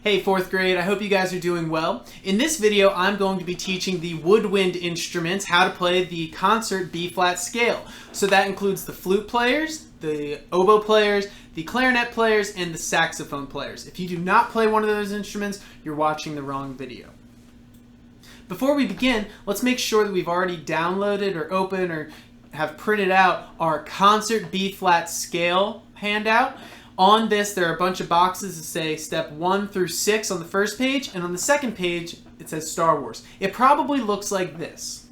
Hey 4th grade, I hope you guys are doing well. In this video, I'm going to be teaching the woodwind instruments how to play the concert B-flat scale. So that includes the flute players, the oboe players, the clarinet players, and the saxophone players. If you do not play one of those instruments, you're watching the wrong video. Before we begin, let's make sure that we've already downloaded or opened or have printed out our concert B-flat scale handout. On this, there are a bunch of boxes that say step 1 through 6 on the first page, and on the second page, it says Star Wars. It probably looks like this.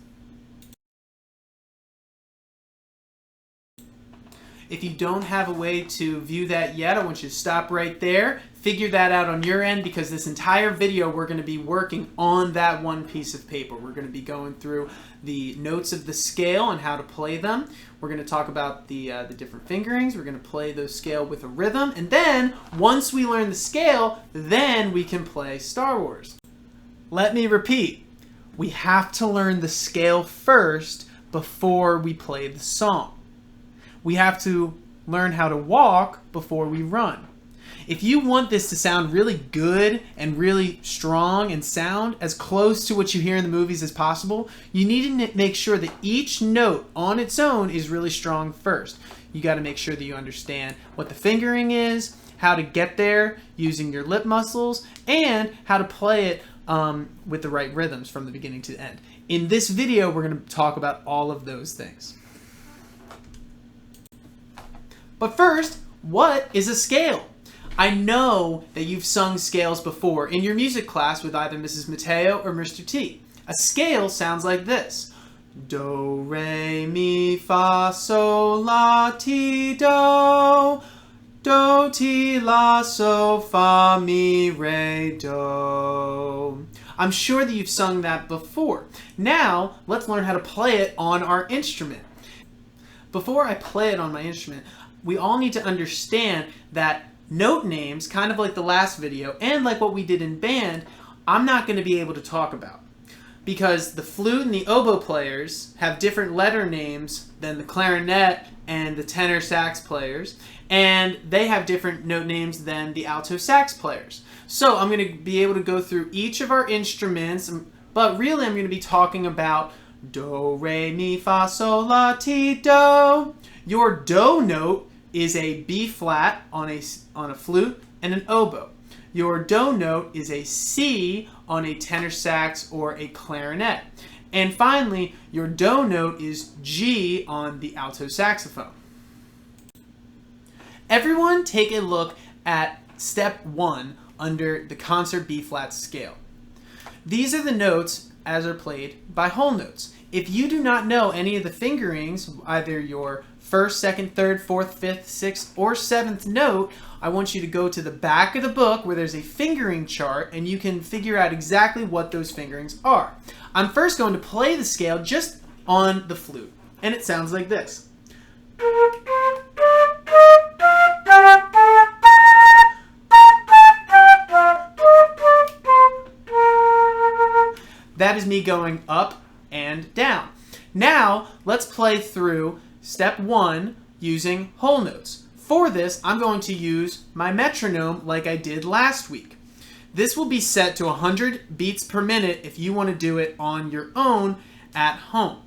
If you don't have a way to view that yet, I want you to stop right there, figure that out on your end, because this entire video we're going to be working on that one piece of paper. We're going to be going through the notes of the scale and how to play them. We're going to talk about the different fingerings. We're going to play those scale with a rhythm, and then once we learn the scale, then we can play Star Wars. Let me repeat. We have to learn the scale first before we play the song. We have to learn how to walk before we run. If you want this to sound really good and really strong and sound as close to what you hear in the movies as possible, you need to make sure that each note on its own is really strong first. You got to make sure that you understand what the fingering is, how to get there using your lip muscles, and how to play it with the right rhythms from the beginning to the end. In this video, we're going to talk about all of those things. But first, what is a scale? I know that you've sung scales before in your music class with either Mrs. Mateo or Mr. T. A scale sounds like this. Do, re, mi, fa, sol, la, ti, do. Do, ti, la, so, fa, mi, re, do. I'm sure that you've sung that before. Now, let's learn how to play it on our instrument. Before I play it on my instrument, we all need to understand that note names, kind of like the last video, and like what we did in band, I'm not going to be able to talk about. Because the flute and the oboe players have different letter names than the clarinet and the tenor sax players, and they have different note names than the alto sax players. So I'm going to be able to go through each of our instruments, but really I'm going to be talking about do, re, mi, fa, sol, la, ti, do. Your do note is a B flat on a flute and an oboe. Your do note is a C on a tenor sax or a clarinet. And finally, your do note is G on the alto saxophone. Everyone take a look at step 1 under the concert B flat scale. These are the notes as are played by whole notes. If you do not know any of the fingerings, either your first, second, third, fourth, fifth, sixth, or seventh note, I want you to go to the back of the book where there's a fingering chart and you can figure out exactly what those fingerings are. I'm first going to play the scale just on the flute, and it sounds like this. That is me going up and down. Now, let's play through step 1 using whole notes. For this, I'm going to use my metronome like I did last week. This will be set to 100 beats per minute if you want to do it on your own at home.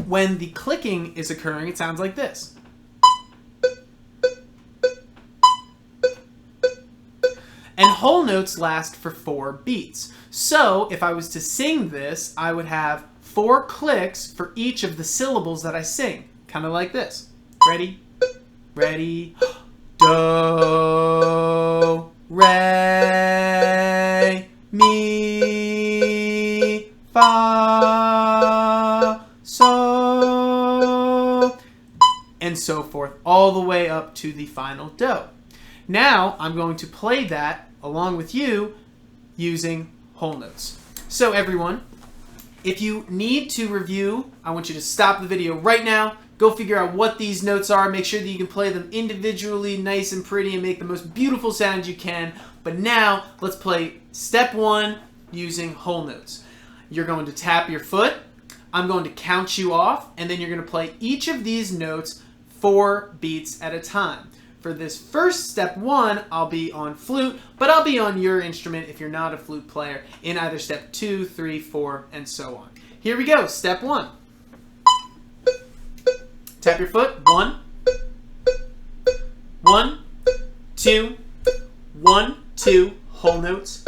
When the clicking is occurring, it sounds like this. And whole notes last for 4 beats. So if I was to sing this, I would have 4 clicks for each of the syllables that I sing. Kind of like this. Ready? Ready? Do, re, mi, fa, sol, and so forth, all the way up to the final do. Now, I'm going to play that along with you using whole notes. So everyone, if you need to review, I want you to stop the video right now, go figure out what these notes are, make sure that you can play them individually, nice and pretty, and make the most beautiful sound you can. But now, let's play step 1 using whole notes. You're going to tap your foot, I'm going to count you off, and then you're going to play each of these notes 4 beats at a time. for this first step 1, I'll be on flute, but I'll be on your instrument if you're not a flute player in either step 2, 3, 4, and so on. Here we go, step 1. Tap your foot, 1, 1, 2, 1, 2, whole notes.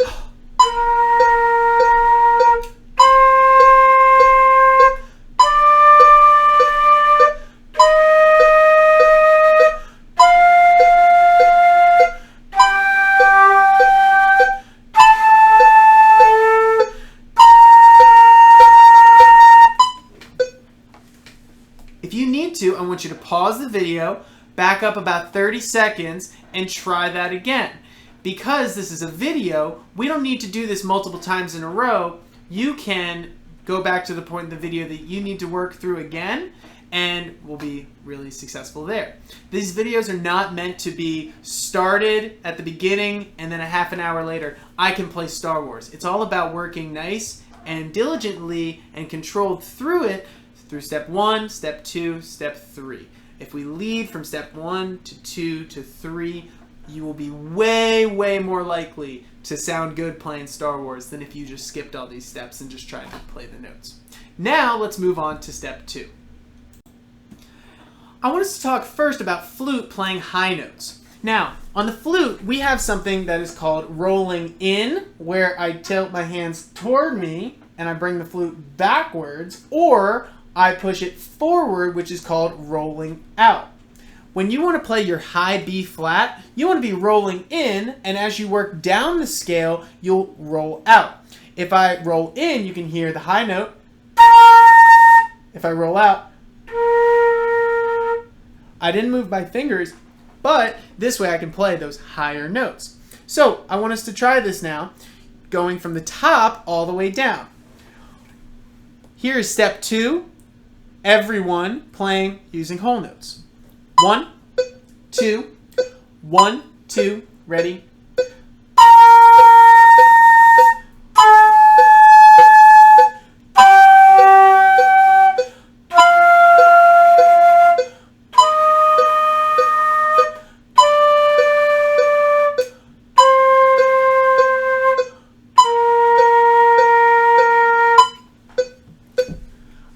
If you need to, I want you to pause the video, back up about 30 seconds, and try that again. Because this is a video, we don't need to do this multiple times in a row. You can go back to the point in the video that you need to work through again, and we'll be really successful there. These videos are not meant to be started at the beginning and then a half an hour later, I can play Star Wars. It's all about working nice and diligently and controlled through it, through step 1, step 2, step 3. If we lead from step 1 to 2 to 3, you will be way, way more likely to sound good playing Star Wars than if you just skipped all these steps and just tried to play the notes. Now let's move on to step 2. I want us to talk first about flute playing high notes. Now, on the flute, we have something that is called rolling in, where I tilt my hands toward me and I bring the flute backwards, or I push it forward, which is called rolling out. When you want to play your high B flat, you want to be rolling in, and as you work down the scale, you'll roll out. If I roll in, you can hear the high note. If I roll out, I didn't move my fingers, but this way I can play those higher notes. So I want us to try this now, going from the top all the way down. Here is step 2, everyone playing using whole notes. 1, 2, 1, 2, ready?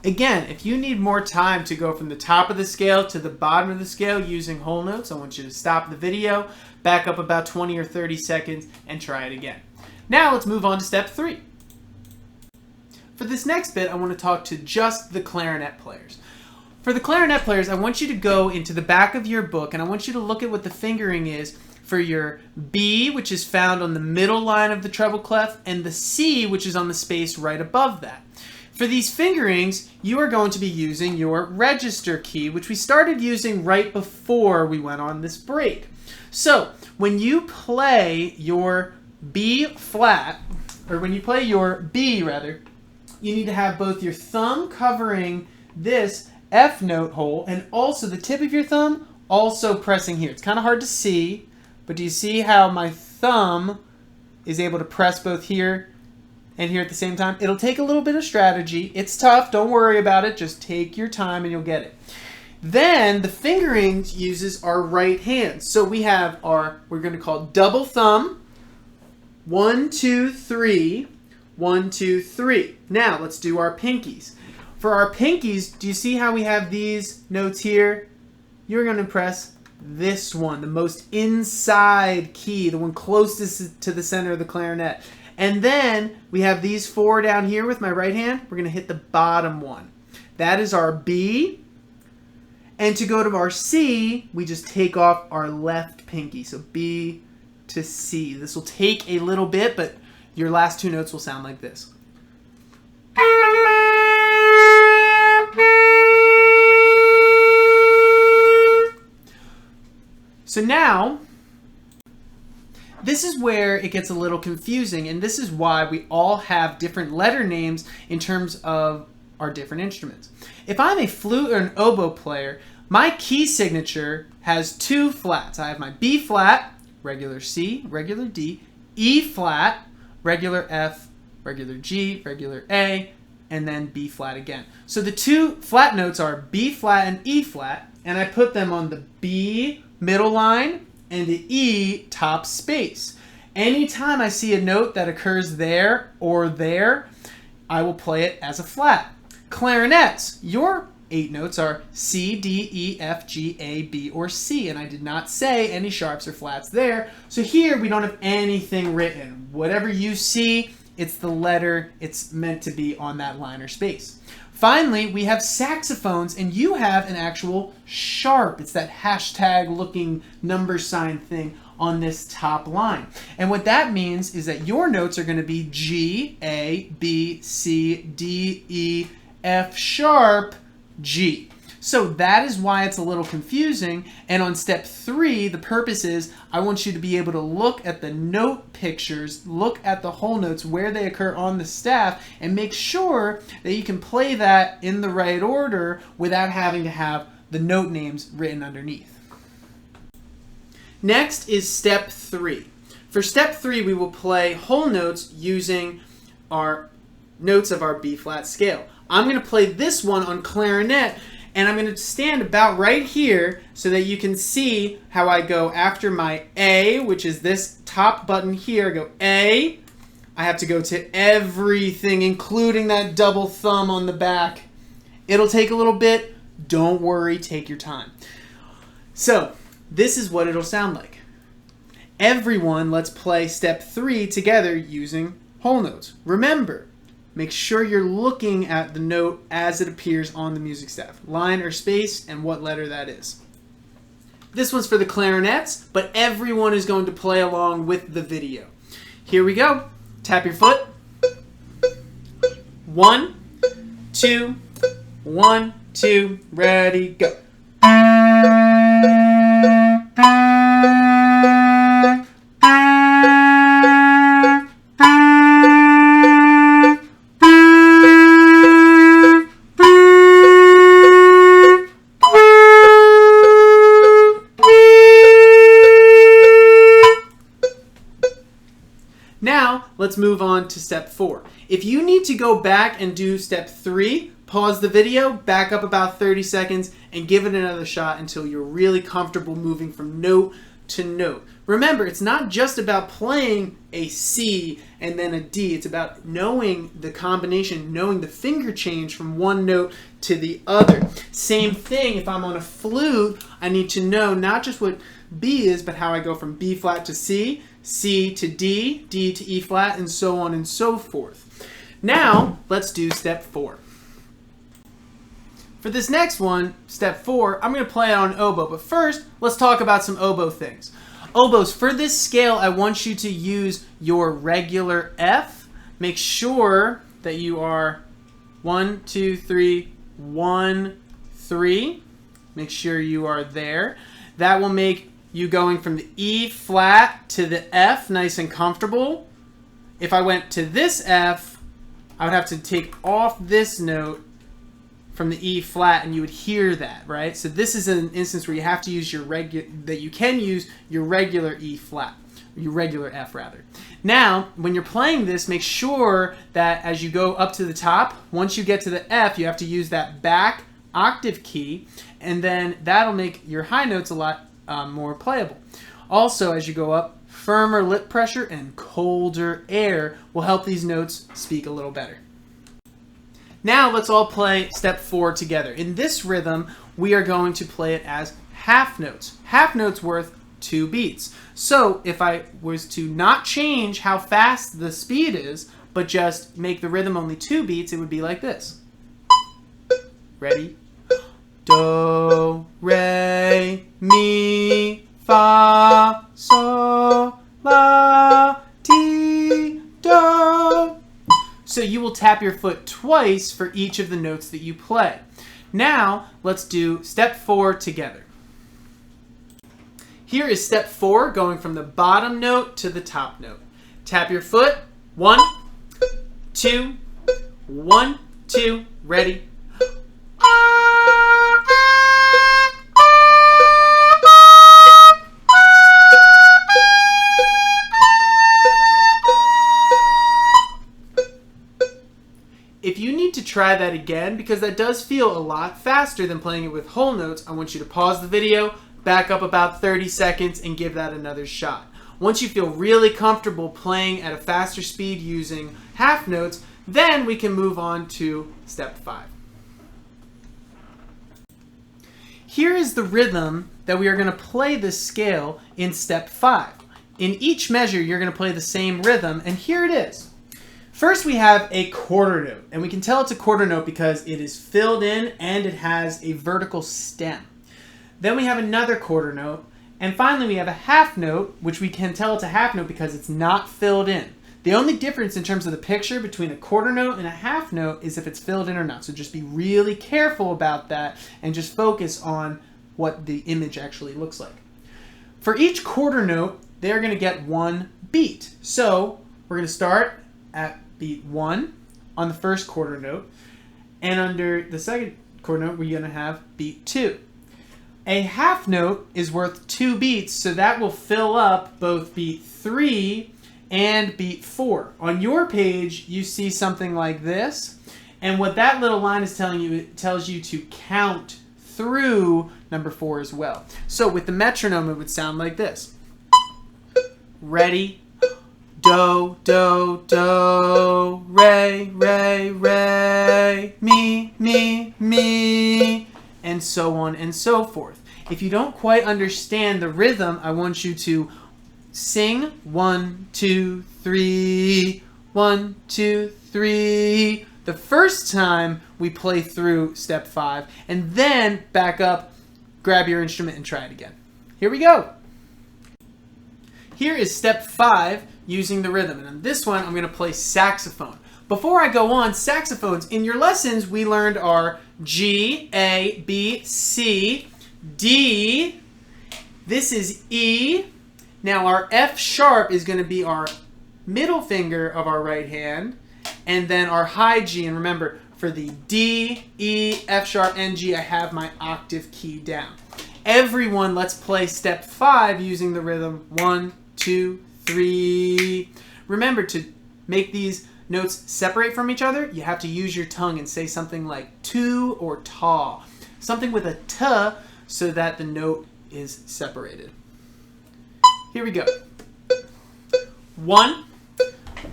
Again, if you need more time to go from the top of the scale to the bottom of the scale using whole notes, I want you to stop the video, back up about 20 or 30 seconds, and try it again. Now let's move on to step 3. For this next bit, I want to talk to just the clarinet players. For the clarinet players, I want you to go into the back of your book, and I want you to look at what the fingering is for your B, which is found on the middle line of the treble clef, and the C, which is on the space right above that. For these fingerings, you are going to be using your register key, which we started using right before we went on this break. So, when you play your B flat, or when you play your B rather, you need to have both your thumb covering this F note hole and also the tip of your thumb also pressing here. It's kind of hard to see, but do you see how my thumb is able to press both here and here at the same time? It'll take a little bit of strategy. It's tough. Don't worry about it. Just take your time and you'll get it. Then the fingering uses our right hand. So we have our, we're going to call double thumb. 1, 2, 3. 1, 2, 3. Now let's do our pinkies. For our pinkies, do you see how we have these notes here? You're going to press this one, the most inside key, the one closest to the center of the clarinet. And then we have these 4 down here with my right hand. We're going to hit the bottom one. That is our B. And to go to our C, we just take off our left pinky. So B to C. This will take a little bit, but your last 2 notes will sound like this. So now, this is where it gets a little confusing, and this is why we all have different letter names in terms of our different instruments. If I'm a flute or an oboe player, my key signature has 2 flats. I have my B flat, regular C, regular D, E flat, regular F, regular G, regular A, and then B flat again. So the 2 flat notes are B flat and E flat, and I put them on the B middle line, and the E top space. Anytime I see a note that occurs there or there, I will play it as a flat. Clarinets, your 8 notes are C, D, E, F, G, A, B, or C, and I did not say any sharps or flats there. So here we don't have anything written. Whatever you see, it's the letter it's meant to be on that line or space. Finally, we have saxophones, and you have an actual sharp. It's that hashtag looking number sign thing on this top line. And what that means is that your notes are going to be G, A, B, C, D, E, F sharp, G. So that is why it's a little confusing. And on step 3, the purpose is I want you to be able to look at the note pictures, look at the whole notes where they occur on the staff, and make sure that you can play that in the right order without having to have the note names written underneath. Next is step 3. For step 3, we will play whole notes using our notes of our B flat scale. I'm going to play this one on clarinet, and I'm going to stand about right here so that you can see how I go after my A, which is this top button here. I go A. I have to go to everything, including that double thumb on the back. It'll take a little bit. Don't worry. Take your time. So this is what it'll sound like. Everyone, let's play step 3 together using whole notes. Remember, make sure you're looking at the note as it appears on the music staff, line or space, and what letter that is. This one's for the clarinets, but everyone is going to play along with the video. Here we go. Tap your foot. 1, 2, 1, 2, ready, go. Now, let's move on to step 4. If you need to go back and do step 3, pause the video, back up about 30 seconds, and give it another shot until you're really comfortable moving from note to note. Remember, it's not just about playing a C and then a D. It's about knowing the combination, knowing the finger change from one note to the other. Same thing, if I'm on a flute, I need to know not just what B is, but how I go from B flat to C, C to D, D to E flat, and so on and so forth. Now, let's do step 4. For this next one, step 4, I'm going to play it on oboe, but first, let's talk about some oboe things. Oboes, for this scale, I want you to use your regular F. Make sure that you are 1, 2, 3, 1, 3. Make sure you are there. That will make you going from the E flat to the F nice and comfortable. If I went to this F, I would have to take off this note from the E flat, and you would hear that, right? So this is an instance where you have to use your regular E flat, or your regular F rather. Now, when you're playing this, make sure that as you go up to the top, once you get to the F, you have to use that back octave key, and then that'll make your high notes a lot more playable. Also, as you go up, firmer lip pressure and colder air will help these notes speak a little better. Now let's all play step 4 together. In this rhythm, we are going to play it as half notes. Half notes worth 2 beats. So if I was to not change how fast the speed is, but just make the rhythm only 2 beats, it would be like this. Ready? Do, re, mi, fa, sol, la, ti, do. So you will tap your foot twice for each of the notes that you play. Now, let's do step 4 together. Here is step 4, going from the bottom note to the top note. Tap your foot. 1, 2, 1, 2, ready. If you need to try that again, because that does feel a lot faster than playing it with whole notes, I want you to pause the video, back up about 30 seconds, and give that another shot. Once you feel really comfortable playing at a faster speed using half notes, then we can move on to step 5. Here is the rhythm that we are going to play this scale in step 5. In each measure, you're going to play the same rhythm, and here it is. First, we have a quarter note, and we can tell it's a quarter note because it is filled in and it has a vertical stem. Then we have another quarter note, and finally we have a half note, which we can tell it's a half note because it's not filled in. The only difference in terms of the picture between a quarter note and a half note is if it's filled in or not. So just be really careful about that and just focus on what the image actually looks like. For each quarter note, they're going to get one beat. So we're going to start at beat 1 on the first quarter note, and under the second quarter note, we're going to have beat 2. A half note is worth 2 beats, so that will fill up both beat 3 and beat 4. On your page, you see something like this, and what that little line is telling you, it tells you to count through number 4 as well. So with the metronome, it would sound like this. Ready? Do, do, do, re, re, re, mi, mi, mi, and so on and so forth. If you don't quite understand the rhythm, I want you to sing 1, 2, 3, 1, 2, 3 the first time we play through step 5, and then back up, grab your instrument, and try it again. Here we go. Here is step 5 using the rhythm, and on this one I'm going to play saxophone. Before I go on, saxophones, in your lessons we learned are G, A, B, C, D. This is E. Now our F sharp is going to be our middle finger of our right hand, and then our high G. And remember, for the D, E, F sharp, and G, I have my octave key down. Everyone, let's play step 5 using the rhythm 1, 2, 3. Remember, to make these notes separate from each other, you have to use your tongue and say something like tu or ta. Something with a t so that the note is separated. Here we go. 1,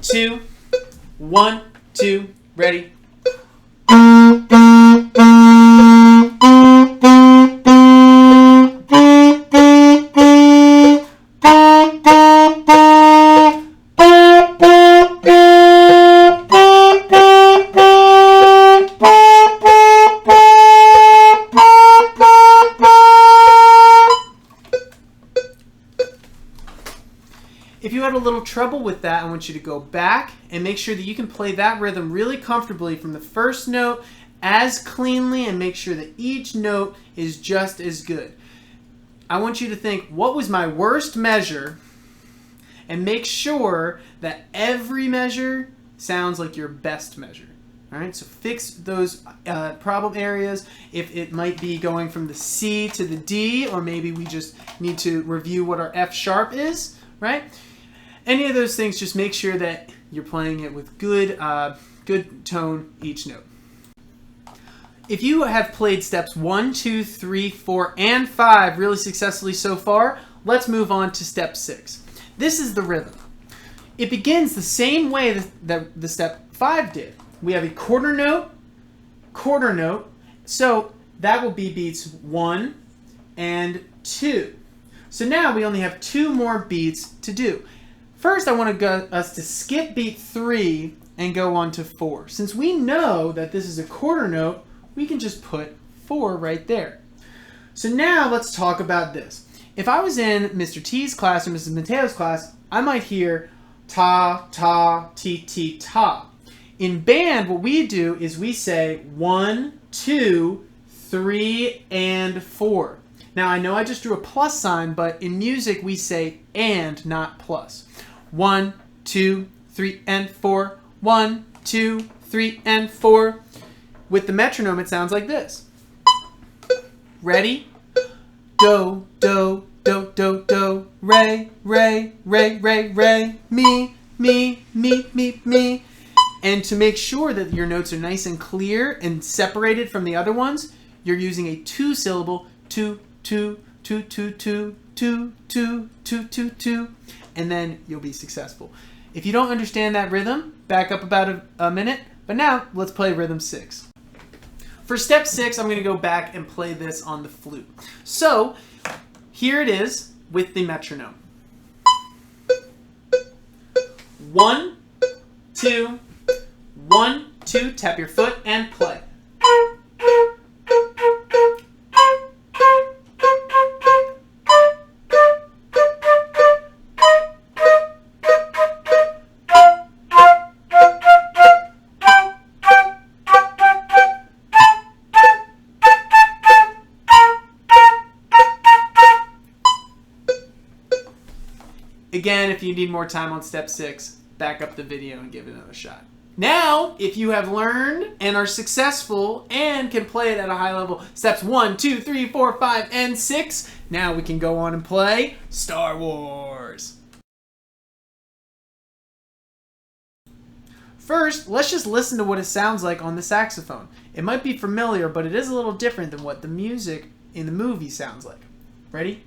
2, 1, 2, ready. If you had a little trouble with that, I want you to go back and make sure that you can play that rhythm really comfortably from the first note as cleanly, and make sure that each note is just as good. I want you to think, what was my worst measure? And make sure that every measure sounds like your best measure. All right, so fix those problem areas. If it might be going from the C to the D, or maybe we just need to review what our F sharp is, right? Any of those things, just make sure that you're playing it with good tone each note. If you have played steps 1, 2, 3, 4, and 5 really successfully so far, let's move on to step 6. This is the rhythm. It begins the same way that the step 5 did. We have a quarter note, so that will be beats 1 and 2. So now we only have 2 more beats to do. First, I want us to skip beat 3 and go on to 4. Since we know that this is a quarter note, we can just put 4 right there. So now let's talk about this. If I was in Mr. T's class or Mrs. Mateo's class, I might hear ta, ta, ti, ti, ta. In band, what we do is we say 1, 2, 3, and 4. Now, I know I just drew a plus sign, but in music, we say and, not plus. 1, 2, 3, and 4. 1, 2, 3, and 4. With the metronome, it sounds like this. Ready? Do, do, do, do, do. Re, re, re, re, re. Mi, mi, mi, mi, mi. And to make sure that your notes are nice and clear and separated from the other ones, you're using a 2-syllable, 2, 2, two, two, two, two, two, two, two, two, and then you'll be successful. If you don't understand that rhythm, back up about a minute. But now, let's play rhythm 6. For step 6, I'm going to go back and play this on the flute. So, here it is with the metronome. 1, 2, 1, 2, tap your foot and play. Again, if you need more time on step 6, back up the video and give it another shot. Now, if you have learned and are successful and can play it at a high level, steps 1, 2, 3, 4, 5, and 6, now we can go on and play Star Wars. First, let's just listen to what it sounds like on the saxophone. It might be familiar, but it is a little different than what the music in the movie sounds like. Ready?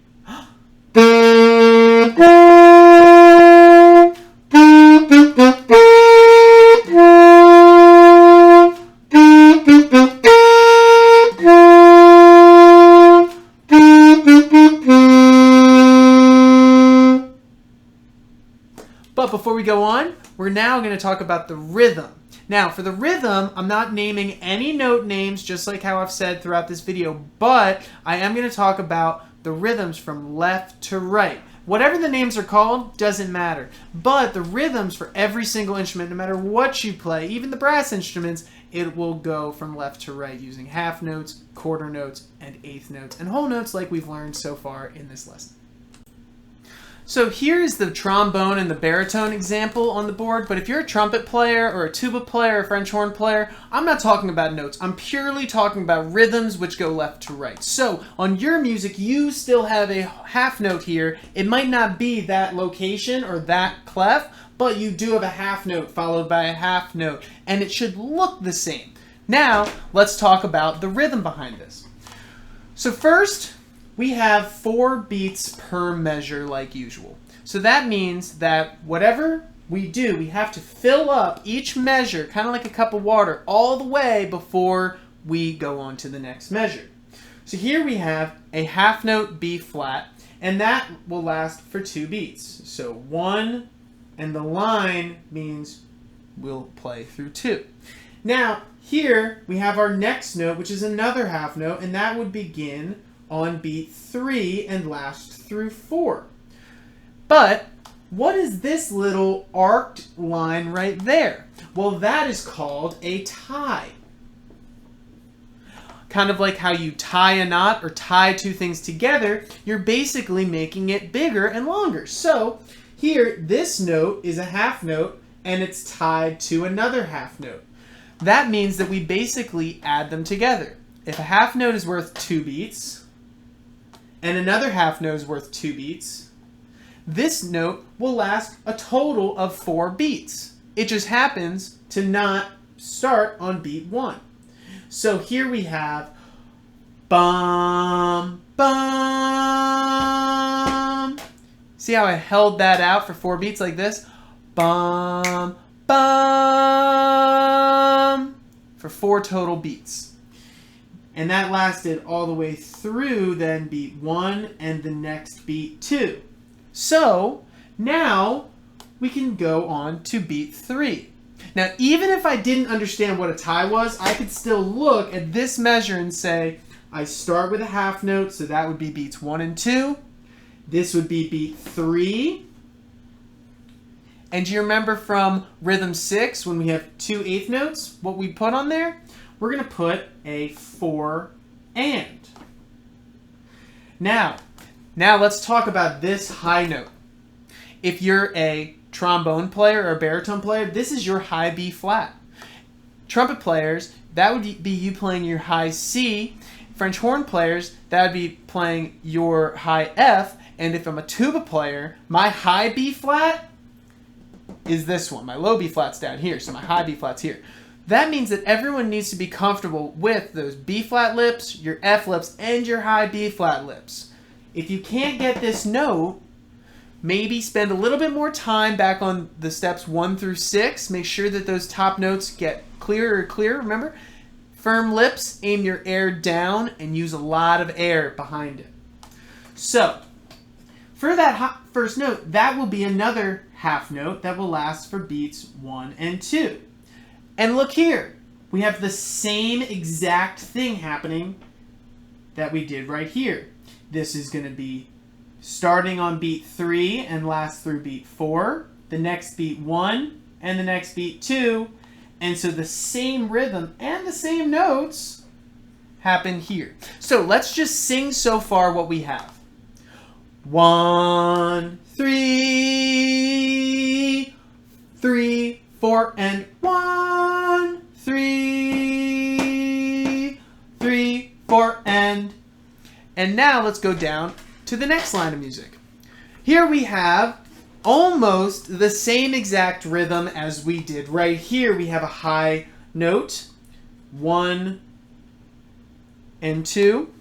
But before we go on, we're now going to talk about the rhythm. Now, for the rhythm, I'm not naming any note names, just like how I've said throughout this video, but I am going to talk about the rhythms from left to right. Whatever the names are called, doesn't matter. But the rhythms for every single instrument, no matter what you play, even the brass instruments, it will go from left to right using half notes, quarter notes, and eighth notes, and whole notes like we've learned so far in this lesson. So here's the trombone and the baritone example on the board, but if you're a trumpet player or a tuba player or a French horn player, I'm not talking about notes. I'm purely talking about rhythms which go left to right. So on your music, you still have a half note here. It might not be that location or that clef, but you do have a half note followed by a half note, and it should look the same. Now, let's talk about the rhythm behind this. So first, we have 4 beats per measure like usual. So that means that whatever we do, we have to fill up each measure, kind of like a cup of water, all the way before we go on to the next measure. So here we have a half note B flat, and that will last for 2 beats. So 1, and the line means we'll play through 2. Now, here we have our next note, which is another half note, and that would begin on beat 3 and last through 4. But what is this little arced line right there? Well, that is called a tie. Kind of like how you tie a knot or tie 2 things together, you're basically making it bigger and longer. So here, this note is a half note and it's tied to another half note. That means that we basically add them together. If a half note is worth 2 beats, and another half note is worth 2 beats, this note will last a total of 4 beats. It just happens to not start on beat 1. So here we have bum, bum. See how I held that out for 4 beats like this? Bum, bum. For 4 total beats. And that lasted all the way through then beat 1 and the next beat 2. So now we can go on to beat 3. Now, even if I didn't understand what a tie was, I could still look at this measure and say, I start with a half note, so that would be beats 1 and 2. This would be beat 3. And do you remember from rhythm 6, when we have 2 eighth notes, what we put on there? We're going to put a 4 and. Now let's talk about this high note. If you're a trombone player or a baritone player, this is your high B flat. Trumpet players, that would be you playing your high C. French horn players, that would be playing your high F. And if I'm a tuba player, my high B flat is this one. My low B flat's down here, so my high B flat's here. That means that everyone needs to be comfortable with those B flat lips, your F lips, and your high B flat lips. If you can't get this note, maybe spend a little bit more time back on the steps 1 through 6. Make sure that those top notes get clearer and clearer. Remember, firm lips, aim your air down, and use a lot of air behind it. So, for that first note, that will be another half note that will last for beats 1 and 2. And look here, we have the same exact thing happening that we did right here. This is going to be starting on beat 3 and last through beat 4, the next beat 1, and the next beat 2. And so the same rhythm and the same notes happen here. So let's just sing so far what we have. 1, 3, 3, 4, and 1, 3, 3, 4, and now let's go down to the next line of music. Here we have almost the same exact rhythm as we did right here. We have a high note, 1 and 2.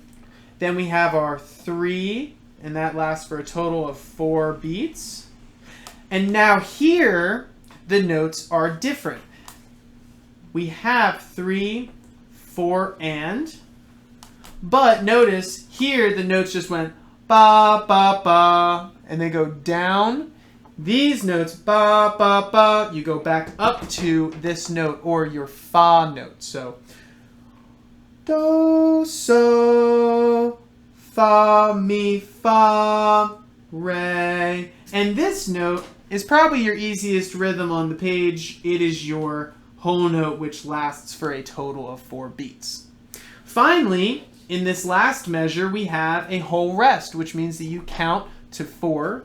Then we have our 3, and that lasts for a total of 4 beats. And now here, the notes are different. We have 3, 4, and, but notice here the notes just went ba, ba, ba, and they go down. These notes, ba, ba, ba, you go back up to this note, or your fa note. So, do, so, fa, mi, fa, re. And this note is probably your easiest rhythm on the page. It is your whole note, which lasts for a total of 4 beats. Finally, in this last measure, we have a whole rest, which means that you count to 4,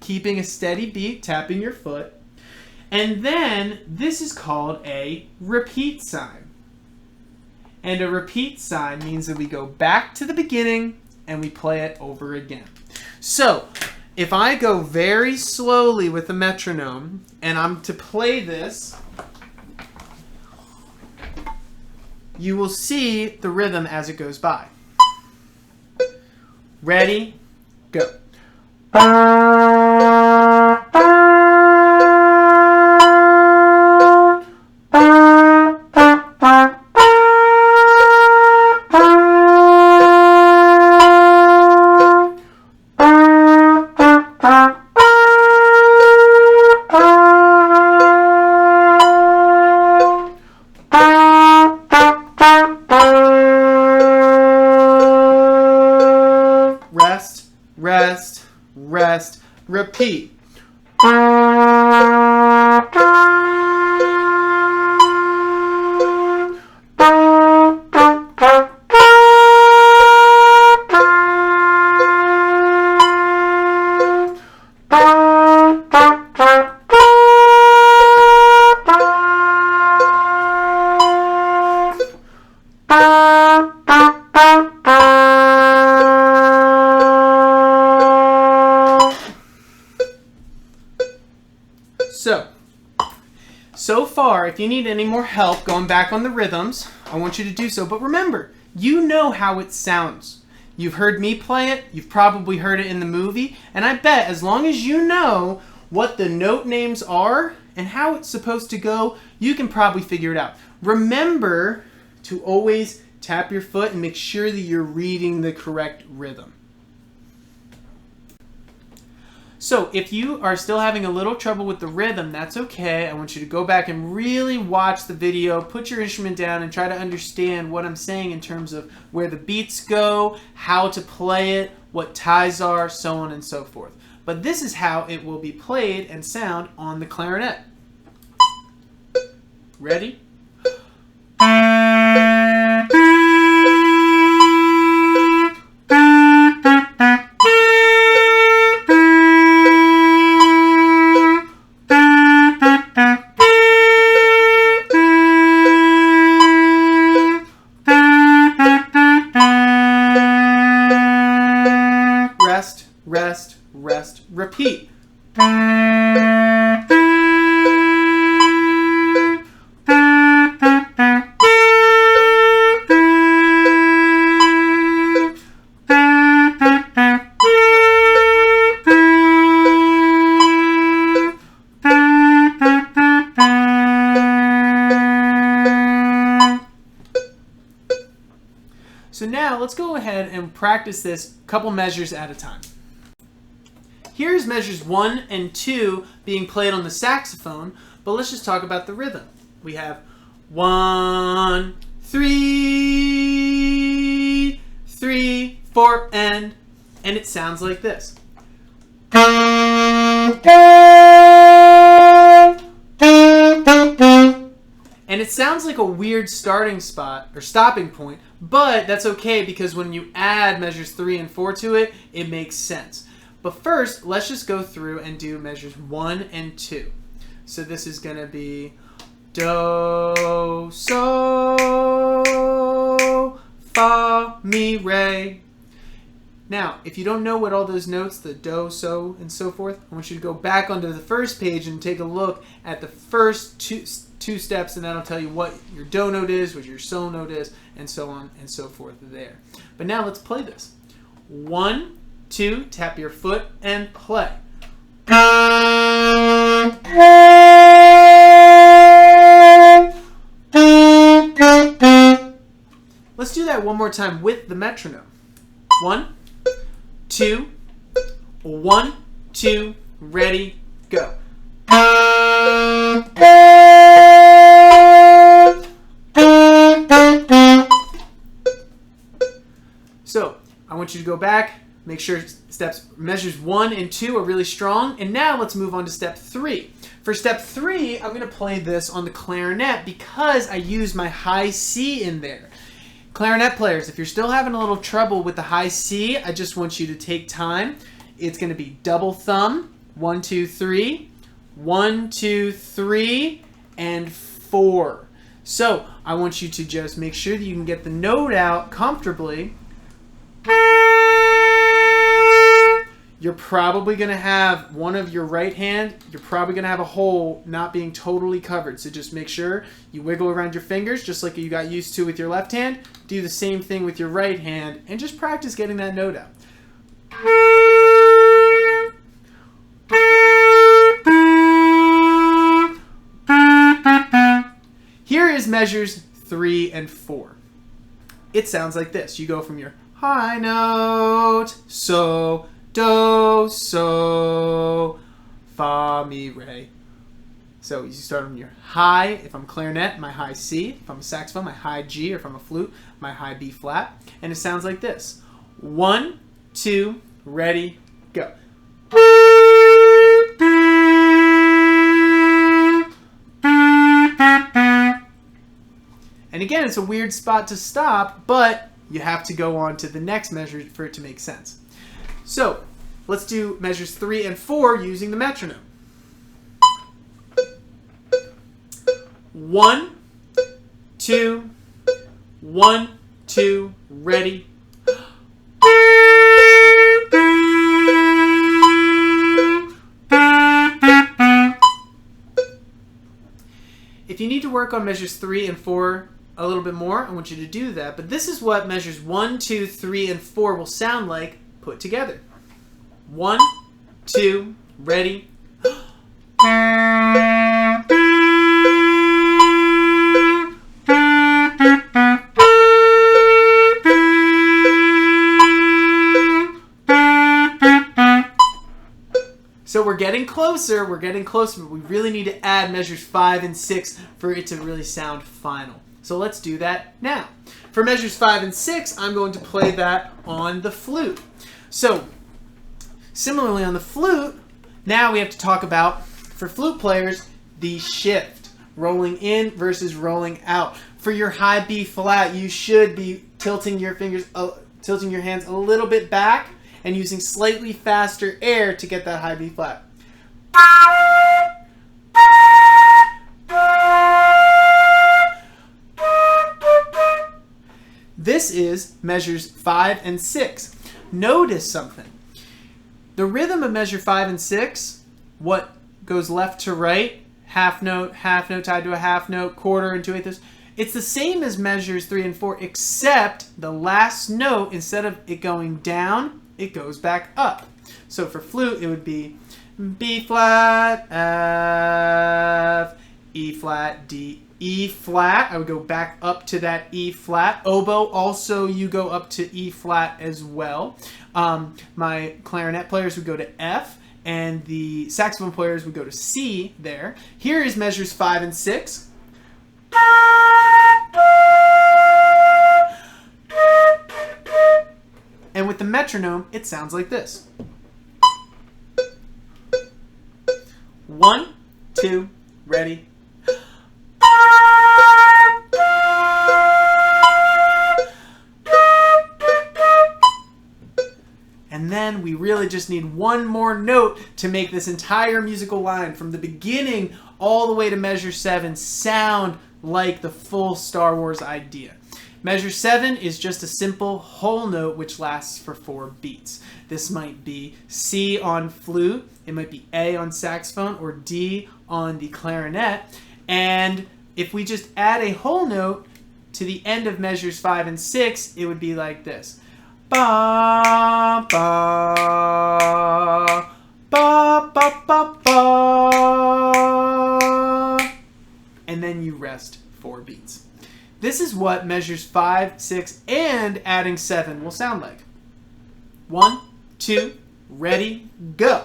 keeping a steady beat, tapping your foot. And then this is called a repeat sign. And a repeat sign means that we go back to the beginning and we play it over again. So, if I go very slowly with the metronome and I'm to play this, you will see the rhythm as it goes by. Ready? Go. Rest, rest, rest, repeat. So far, if you need any more help going back on the rhythms, I want you to do so. But remember, you know how it sounds. You've heard me play it, you've probably heard it in the movie, and I bet as long as you know what the note names are and how it's supposed to go, you can probably figure it out. Remember to always tap your foot and make sure that you're reading the correct rhythm. So if you are still having a little trouble with the rhythm, that's okay. I want you to go back and really watch the video, put your instrument down, and try to understand what I'm saying in terms of where the beats go, how to play it, what ties are, so on and so forth. But this is how it will be played and sound on the clarinet. Ready? Rest, rest, rest, repeat. let's go ahead and practice this a couple measures at a time. Here's measures 1 and 2 being played on the saxophone, but let's just talk about the rhythm. We have 1, 3, 3, 4, and it sounds like this. And it sounds like a weird starting spot or stopping point, but that's okay because when you add measures 3 and 4 to it, it makes sense. But first, let's just go through and do measures 1 and 2. So this is going to be do, so, fa, mi, re. Now, if you don't know what all those notes, the do, so, and so forth, I want you to go back onto the first page and take a look at the first two steps, and that'll tell you what your do note is, what your so note is, and so on and so forth there. But now let's play this. 1, 2, tap your foot and play. Let's do that one more time with the metronome. 1, 2, 1, 2, ready, go. So, I want you to go back, make sure measures 1 and 2 are really strong, and now let's move on to step 3. For step 3, I'm going to play this on the clarinet because I use my high C in there. Clarinet players, if you're still having a little trouble with the high C, I just want you to take time. It's going to be double thumb, 1, 2, 3, 1, 2, 3, and 4. So, I want you to just make sure that you can get the note out comfortably. You're probably going to have one of your right hand, you're probably going to have a hole not being totally covered. So just make sure you wiggle around your fingers just like you got used to with your left hand. Do the same thing with your right hand and just practice getting that note out. Here is measures 3 and 4. It sounds like this. You go from your high note, so, do, so, fa, mi, re. So you start on your high, if I'm clarinet, my high C. If I'm a saxophone, my high G. Or if I'm a flute, my high B flat. And it sounds like this. 1, 2, ready, go. And again, it's a weird spot to stop, but you have to go on to the next measure for it to make sense. So, let's do measures 3 and 4 using the metronome. 1, 2, 1, 2, ready. If you need to work on measures 3 and 4 a little bit more, I want you to do that. But this is what measures 1, 2, 3, and 4 will sound like put together. 1, 2, ready. So we're getting closer, but we really need to add measures 5 and 6 for it to really sound final. So let's do that now. For measures 5 and 6, I'm going to play that on the flute. So, similarly on the flute, now we have to talk about, for flute players, the shift. Rolling in versus rolling out. For your high B flat, you should be tilting your hands a little bit back and using slightly faster air to get that high B flat. This is measures 5 and 6. Notice something. The rhythm of measure 5 and 6, what goes left to right, half note tied to a half note, quarter and 2/8, it's the same as measures 3 and 4, except the last note, instead of it going down, it goes back up. So for flute, it would be B flat, F, E flat, D, E flat. I would go back up to that E flat. Oboe, also you go up to E flat as well. My clarinet players would go to F, and the saxophone players would go to C there. Here is measures 5 and 6. And with the metronome, it sounds like this. 1, 2, ready. And then we really just need one more note to make this entire musical line from the beginning all the way to measure 7 sound like the full Star Wars idea. Measure 7 is just a simple whole note which lasts for 4 beats. This might be C on flute, it might be A on saxophone, or D on the clarinet. And if we just add a whole note to the end of measures 5 and 6, it would be like this. Ba, ba, ba, ba, ba, ba. And then you rest 4 beats. This is what measures 5, 6, and adding 7 will sound like. 1, 2, ready, go.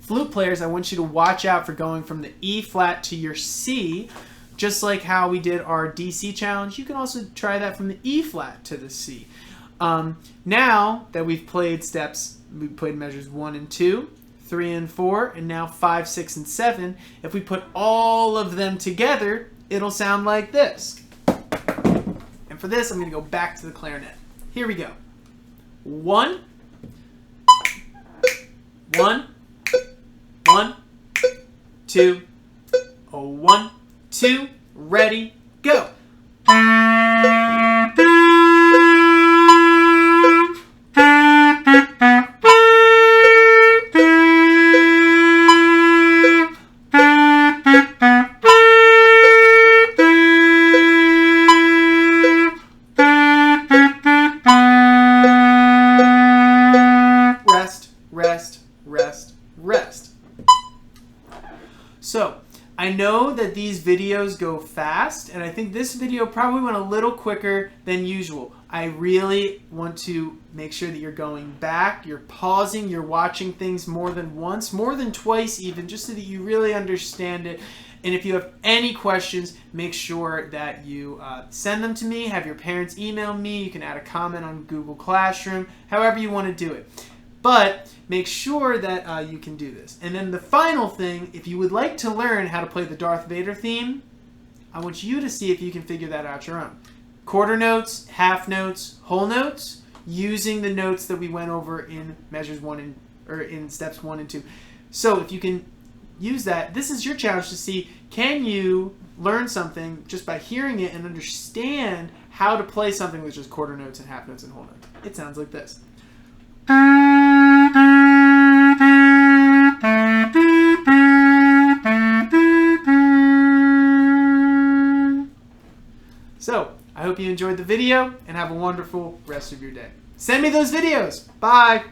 Flute players, I want you to watch out for going from the E flat to your C, just like how we did our DC challenge. You can also try that from the E flat to the C. Now that we've played we played measures 1 and 2, 3 and 4, and now 5, 6, and 7. If we put all of them together, it'll sound like this. And for this, I'm going to go back to the clarinet. Here we go. 1, 1, 1, 2, 1, 2, ready, go. Rest. So, I know that these videos go fast, and I think this video probably went a little quicker than usual. I really want to make sure that you're going back, you're pausing, you're watching things more than once, more than twice even, just so that you really understand it. And if you have any questions, make sure that you send them to me, have your parents email me, you can add a comment on Google Classroom, however you want to do it. But make sure that you can do this. And then the final thing, if you would like to learn how to play the Darth Vader theme, I want you to see if you can figure that out your own. Quarter notes, half notes, whole notes, using the notes that we went over in measures 1 or in steps 1 and 2. So if you can use that, this is your challenge to see, can you learn something just by hearing it and understand how to play something with just quarter notes and half notes and whole notes. It sounds like this. So, I hope you enjoyed the video and have a wonderful rest of your day. Send me those videos. Bye.